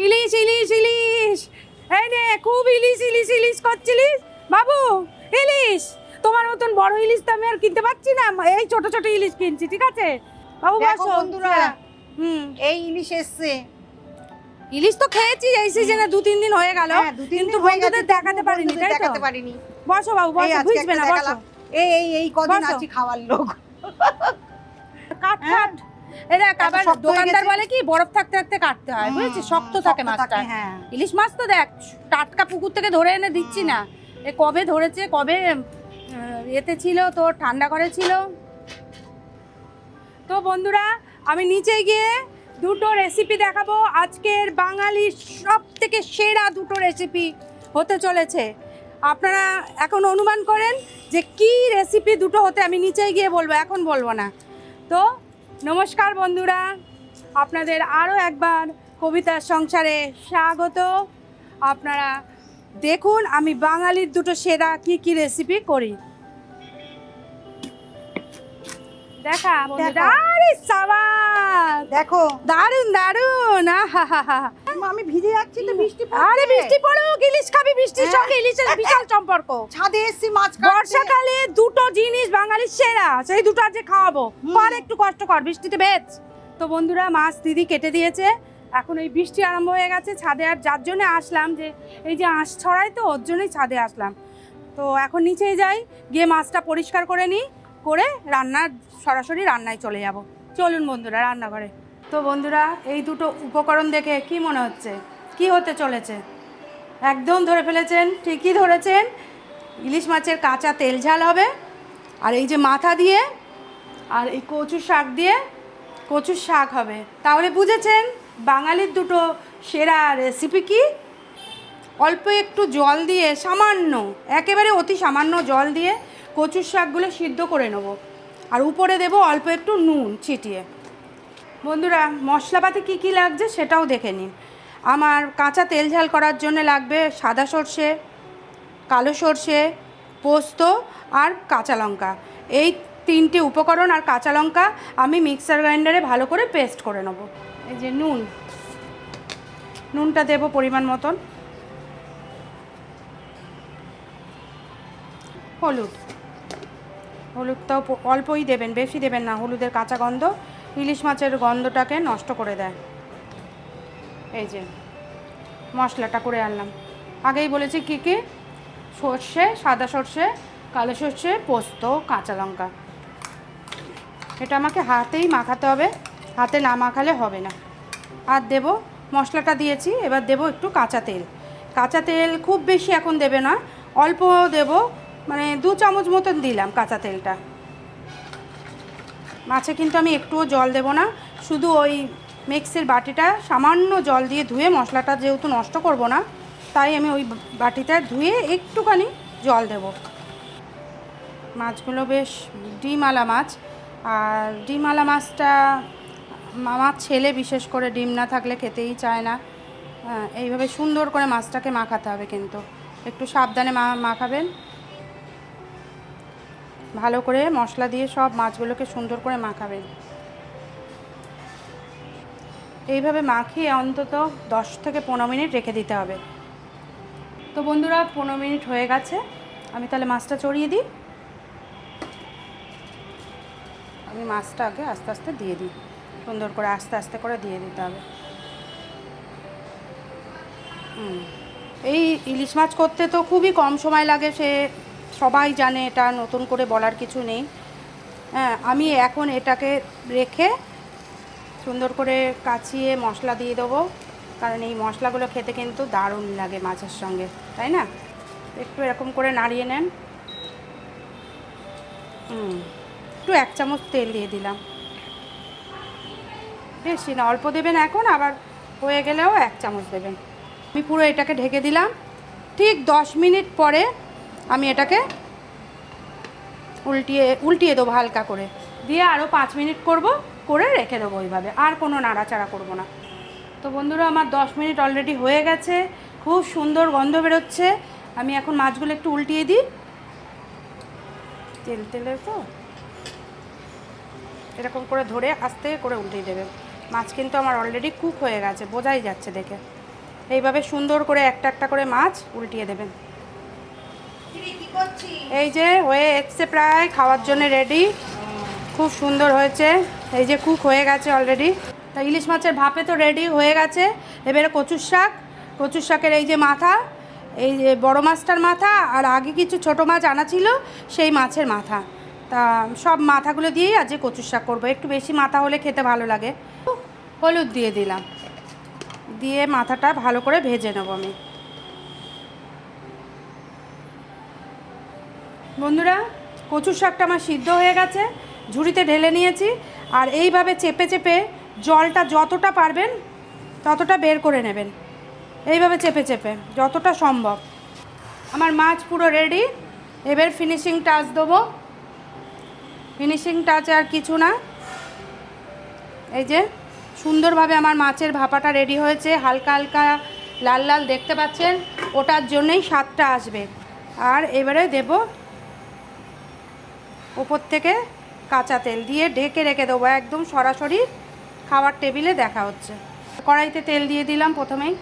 ইলিশ ইলিশ ইলিশ, এই নে খুব ইলিশ ইলিশ ইলিশ করছিলিস বাবু। ইলিশ তোমার মতন বড় ইলিশ তো আমি আর কিনতে পারছি না, এই ছোট ছোট ইলিশ কিনছি, ঠিক আছে বাবু? দেখো বসো বন্ধুরা, এই ইলিশ এসছে। ইলিশ তো খেয়েছি এই সিজনে, 2-3 দিন হয়ে গেল, কিন্তু বন্ধুদের দেখাতে পারিনি, তাই তো? দেখাতে পারিনি। বসো বাবু, বসো, বুঝবে না, বসো। এই কদিন বসো। আছি খাওয়ার লোক। কাট কাট, এরা আবার শক্ত হয়ে দোকানদার গেছে। বলে কি বরফ থাকতে থাকতে কাটতে হয়, বুঝেছিস? শক্ত থাকে মাছটা। হ্যাঁ। ইলিশ মাছ তো দেখ টাটকা পুকুর থেকে ধরে এনে দিচ্ছি না, এ কবে ধরেছে, কবে এতে ছিল, তো ঠান্ডা করে ছিল। তো বন্ধুরা, আমি নিচে গিয়ে দুটো রেসিপি দেখাবো। আজকের বাঙালির সব থেকে সেরা দুটো রেসিপি হতে চলেছে। আপনারা এখন অনুমান করেন যে কি রেসিপি দুটো হতে, আমি নিচে গিয়ে বলবো, এখন বলবো না। তো নমস্কার বন্ধুরা, আপনাদের আরও একবার কবিতার সংসারে স্বাগত। আপনারা দেখুন আমি বাঙালির দুটো সেরা কি কি রেসিপি করি। দেখা বন্ধুরা, আরে সাবাস, দেখো দারুন দারুন, আহা। আমি ভিজে যাচ্ছি তো, বৃষ্টি আরে বৃষ্টি পড়ুক, ইলিশ খাবি, বৃষ্টির সঙ্গে ইলিশের বিশাল সম্পর্ক। ছাদে এসছি মাছ কাটতে। বর্ষাকালে দুটো জিনিস বাঙালির সেরা, সেই দুটো আজকে খাওয়াবো। আর একটু কষ্ট কর, বৃষ্টিতে ভেজ। তো বন্ধুরা, মাছ দিদি কেটে দিয়েছে, এখন এই বৃষ্টি আরম্ভ হয়ে গেছে ছাদে। আর যার জন্য আসলাম, যে এই যে আঁশ ছড়াই, তো ওর জন্যই ছাদে আসলাম। তো এখন নিচেই যাই, গিয়ে মাছটা পরিষ্কার করে নিই, করে সরাসরি রান্নায় চলে যাব। চলুন বন্ধুরা রান্নাঘরে। তো বন্ধুরা, এই দুটো উপকরণ দেখে কি মনে হচ্ছে কি হতে চলেছে? একদম ধরে ফেলেছেন, ঠিকই ধরেছেন। ইলিশ মাছের কাঁচা তেল ঝাল হবে, আর এই যে মাথা দিয়ে আর এই কচু শাক দিয়ে কচুর শাক হবে। তাহলে বুঝেছেন বাঙালির দুটো সেরা রেসিপি কি। অল্প একটু জল দিয়ে, সামান্য, একেবারে অতি সামান্য জল দিয়ে কচুর শাকগুলো সিদ্ধ করে নেব, আর উপরে দেব অল্প একটু নুন ছিটিয়ে। বন্ধুরা, মশলাপাতি কি কি লাগছে সেটাও দেখে নিন। আমার কাঁচা তেল ঝাল করার জন্য লাগবে সাদা সর্ষে, কালো সর্ষে, পোস্ত আর কাঁচা লঙ্কা। এই তিনটে উপকরণ আর কাঁচা লঙ্কা আমি মিক্সার গ্রাইন্ডারে ভালো করে পেস্ট করে নেব। এই যে নুনটা দেব পরিমাণ মতন, হলুদটাও অল্পই দেবেন, বেশি দেবেন না, হলুদের কাঁচা গন্ধ ইলিশ মাছের গন্ধটাকে নষ্ট করে দেয়। এই যে মশলাটা করে আনলাম, আগেই বলেছি কি কি, সর্ষে, সাদা সর্ষে, কালো সর্ষে, পোস্ত, কাঁচা লঙ্কা। এটা আমাকে হাতেই মাখাতে হবে, হাতে না মাখালে হবে না। আর দেব, মশলাটা দিয়েছি, এবার দেব একটু কাঁচা তেল। কাঁচা তেল খুব বেশি এখন দেবে না, অল্প দেব, মানে 2 চামচ মতন দিলাম কাঁচা তেলটা। মাছে কিন্তু আমি একটুও জল দেব না, শুধু ওই মিক্সির বাটিটা সামান্য জল দিয়ে ধুয়ে, মশলাটা যেহেতু নষ্ট করব না, তাই আমি ওই বাটিটা ধুয়ে একটুখানি জল দেব। মাছগুলো বেশ ডিমওয়ালা মাছ, আর ডিমওয়ালা মাছটা আমার ছেলে বিশেষ করে ডিম না থাকলে খেতেই চায় না। হ্যাঁ, এইভাবে সুন্দর করে মাছটাকে মাখাতে হবে, কিন্তু একটু সাবধানে মাখাবেন। ভালো করে মশলা দিয়ে সব মাছগুলোকে সুন্দর করে মাখাবেন। এইভাবে মাখিয়ে অন্তত 10 থেকে 15 মিনিট রেখে দিতে হবে। তো বন্ধুরা, 15 মিনিট হয়ে গেছে, আমি তাহলে মাছটা চড়িয়ে দিই। আমি মাছটা আগে আস্তে আস্তে দিয়ে দিই, সুন্দর করে আস্তে আস্তে করে দিয়ে দিতে হবে। এই ইলিশ মাছ করতে তো খুবই কম সময় লাগে, সে সবাই জানে, এটা নতুন করে বলার কিছু নেই। হ্যাঁ, আমি এখন এটাকে রেখে সুন্দর করে কাচিয়ে মশলা দিয়ে দেবো, কারণ এই মশলাগুলো খেতে কিন্তু দারুণ লাগে মাছের সঙ্গে, তাই না? একটু এরকম করে নাড়িয়ে নেন। একটু 1 চামচ তেল দিয়ে দিলাম, বেশি না, অল্প দেবেন এখন, আবার হয়ে গেলেও 1 চামচ দেবেন। আমি পুরো এটাকে ঢেকে দিলাম। ঠিক 10 মিনিট পরে আমি এটাকে উল্টিয়ে দেবো হালকা করে, দিয়ে আরও 5 মিনিট করে রেখে দেবো ওইভাবে, আর কোনো নাড়াচাড়া করব না। তো বন্ধুরা, আমার 10 মিনিট অলরেডি হয়ে গেছে, খুব সুন্দর গন্ধ বেরোচ্ছে। আমি এখন মাছগুলো একটু উল্টিয়ে দিই, তেলে তো এরকম করে ধরে আস্তে করে উল্টিয়ে দেবে। মাছ কিন্তু আমার অলরেডি কুক হয়ে গেছে, বোঝাই যাচ্ছে দেখে। এইভাবে সুন্দর করে একটা একটা করে মাছ উল্টিয়ে দেবেন। কি করছিস? এই যে হয়ে এসছে, প্রায় খাওয়ার জন্য রেডি। খুব সুন্দর হয়েছে, এই যে কুক হয়ে গেছে অলরেডি। তা ইলিশ মাছের ভাপে তো রেডি হয়ে গেছে। এবারে কচুর শাক, কচুর শাকের এই যে মাথা, এই যে বড় মাছটার মাথা, আর আগে কিছু ছোট মাছ আনা ছিল সেই মাছের মাথা। তা সব মাথাগুলো দিয়েই আজ কচুর শাক করবো। একটু বেশি মাথা হলে খেতে ভালো লাগে। হলুদ দিয়ে দিলাম, দিয়ে মাথাটা ভালো করে ভেজে নেব আমি। বন্ধুরা, কচুর শাকটা আমার সিদ্ধ হয়ে গেছে, ঝুড়িতে ঢেলে নিয়েছি। আর এইভাবে চেপে চেপে জলটা যতটা পারবেন ততটা বের করে নেবেন, এইভাবে চেপে চেপে যতটা সম্ভব। আমার মাছ পুরো রেডি। এবার ফিনিশিং টাচ দেবো। ফিনিশিং টাচ আর কিছু না, এই যে সুন্দরভাবে আমার মাছের ভাপাটা রেডি হয়েছে। হালকা হালকা লাল লাল দেখতে পাচ্ছেন, ওটার জন্যই স্বাদটা আসবে। আর এবারে দেব ওপর থেকে কাঁচা তেল দিয়ে ঢেকে রেখে দেবো, একদম সরাসরি খাওয়ার টেবিলে দেখা হচ্ছে। কড়াইতে তেল দিয়ে দিলাম প্রথমেই।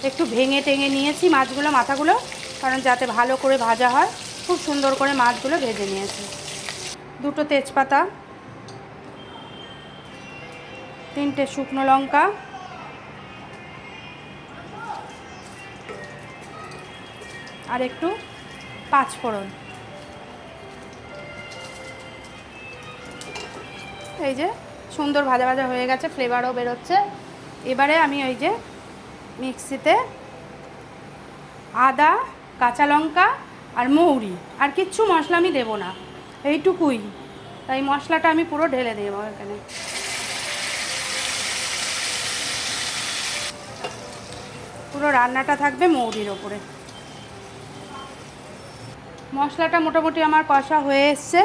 একটু ভেঙে টেঙে নিয়েছি মাছগুলো, মাথাগুলো, কারণ যাতে ভালো করে ভাজা হয়। খুব সুন্দর করে মাছগুলো ভেজে নিয়েছি। দুটো তেজপাতা, 3টে শুকনো লঙ্কা, আর একটু 5 ফোড়ন। এই যে সুন্দর ভাজা ভাজা হয়ে গেছে, ফ্লেভারও বেরোচ্ছে। এবারে আমি ওই যে মিক্সিতে আদা, কাঁচা লঙ্কা আর মৌরি, আর কিচ্ছু মশলা আমি দেবো না, এইটুকুই। তাই মশলাটা আমি পুরো ঢেলে দেবো এখানে। পুরো রান্নাটা থাকবে মৌরির ওপরে। মশলাটা মোটামুটি আমার কষা হয়ে এসছে,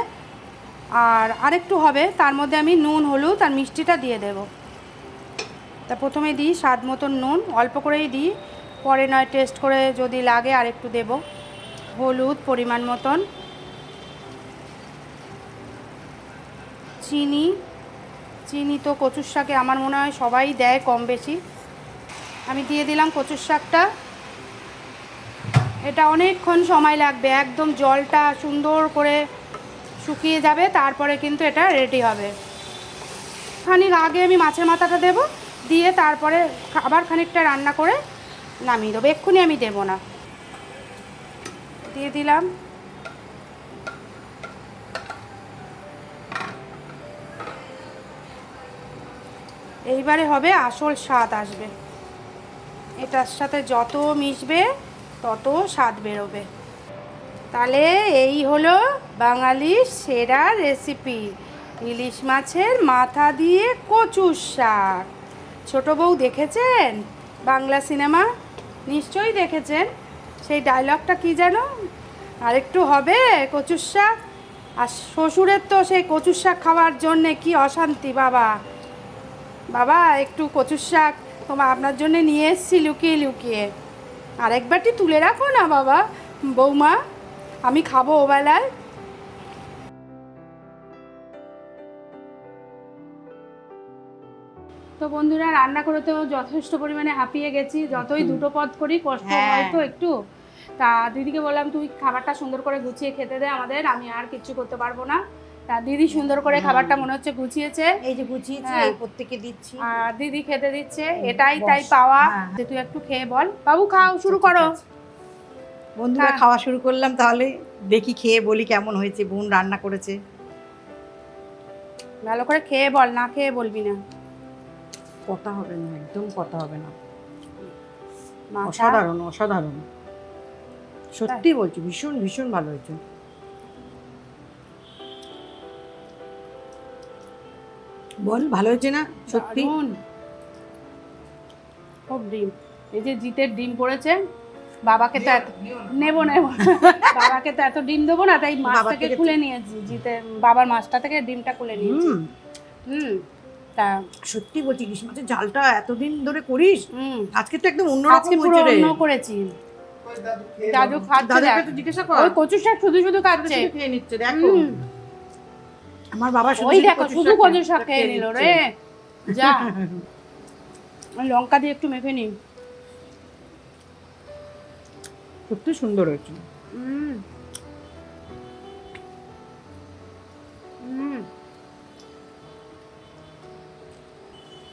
আর আরেকটু হবে। তার মধ্যে আমি নুন, হলুদ আর মিষ্টিটা দিয়ে দেব। তা প্রথমে দিই স্বাদ মতন নুন, অল্প করেই দিই, পরে নয় টেস্ট করে যদি লাগে আর একটু দেব। হলুদ পরিমাণ মতন, চিনি, চিনি তো কচুর শাকে আমার মনে হয় সবাই দেয় কম বেশি। আমি দিয়ে দিলাম কচুর শাকটা। এটা অনেকক্ষণ সময় লাগবে, একদম জলটা সুন্দর করে শুকিয়ে যাবে, তারপরে কিন্তু এটা রেডি হবে। খানিক আগে আমি মাছের মাথাটা দেব, দিয়ে তারপরে আবার খানিকটা রান্না করে নামিয়ে দেবো। এক্ষুনি আমি দেবো না। দিয়ে দিলাম। এইবারে হবে আসল স্বাদ আসবে। এটার সাথে যত মিশবে তত স্বাদ বেরোবে। তাহলে এই হলো বাঙালির সেরা রেসিপি, ইলিশ মাছের মাথা দিয়ে কচুর শাক। ছোট বউ দেখেছেন বাংলা সিনেমা? নিশ্চয়ই দেখেছেন। সেই ডায়লগটা কি যেন, আরেকটু হবে কচুর শাক। আর শ্বশুরের তো সেই কচুর শাক খাওয়ার জন্যে কি অশান্তি। বাবা বাবা, একটু কচুর শাক তোমার আপনার জন্য নিয়ে এসেছি লুকিয়ে লুকিয়ে, আরেক বাটি তুলে রাখো না বাবা। বৌমা, আমি খাবো ওবেলায়। তো বন্ধুরা, রান্না করে তো যথেষ্ট পরিমাণে হাঁপিয়ে গেছি। যতই দুটো পদ করি কষ্ট হয় তো একটু। তা দিদিকে বললাম তুই খাবারটা সুন্দর করে গুছিয়ে খেতে দে আমাদের, আমি আর কিচ্ছু করতে পারবো না। তা দিদি সুন্দর করে খাবারটা মনে হচ্ছে গুছিয়েছে। এই যে গুছিয়েছি, এই প্রত্যেককে দিচ্ছি। আর দিদি খেতে দিচ্ছে, এটাই তাই পাওয়া। তুই একটু খেয়ে বল। বাবু খাও, শুরু করো। বন্ধুরা খাওয়া শুরু করলাম, তাহলে দেখি খেয়ে বলি কেমন হয়েছে। বোন রান্না করেছে, ভালো করে খেয়ে বল, না খেয়ে বলবি না। কথা হবে না, একদম কথা হবে না। মাথা অসাধারণ অসাধারণ, সত্যি বলছি, ভীষণ ভীষণ ভালো হয়েছে। বল ভালো হয়েছে না সত্যি? দারুণ। খুব ডিম, এই যে জিতের ডিম পড়েছে। বাবাকে তো নেবো নেবো বাবাকে তো এত ডিম দেবো না, তাই মাছটাকে খুলে নিয়েছি। জিতের বাবার মাছটা থেকে ডিমটা খুলে নিয়েছি। তা সত্যি বলছি ইলিশ মাছের ঝালটা এতদিন ধরে করিস, হুম আজকে তো একদম অন্যরকম আজকে পুরো হয়েছে রে। অন্য করেছি। দাদু খাচ্ছে, দাদাকে দেখ। তো জিজ্ঞাসা ওই কর, কচু শাক শুধু শুধু খাচ্ছে। শুধু খেয়ে নিচ্ছে দেখো। হুম। আমার বাবা শুধু ওই শুধু দেখো শুধু কচু শাক খেয়ে নিল নিচ্ছে। রে। যা, আমি লঙ্কা দিয়ে একটু মেখে নিই। সত্যি সুন্দর হয়েছে। হুম হুম,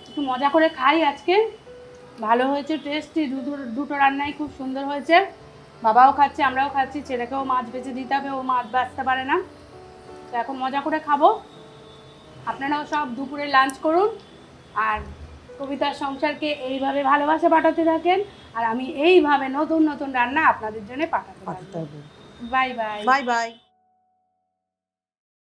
একটু মজা করে খাই আজকে। ভালো হয়েছে, টেস্টি, দুটো রান্নাই খুব সুন্দর হয়েছে। বাবাও খাচ্ছে, আমরাও খাচ্ছি, ছেলেকেও মাছ বেছে দিতে হবে, ও মাছ বাছতে পারে না। তো এখন মজা করে খাবো। আপনারাও সব দুপুরে লাঞ্চ করুন, আর কবিতার সংসারকে এইভাবে ভালোবাসা পাঠাতে থাকেন, আর আমি এইভাবে নতুন নতুন রান্না আপনাদের জন্য পাঠাতে থাকবো। Bye bye. Bye bye.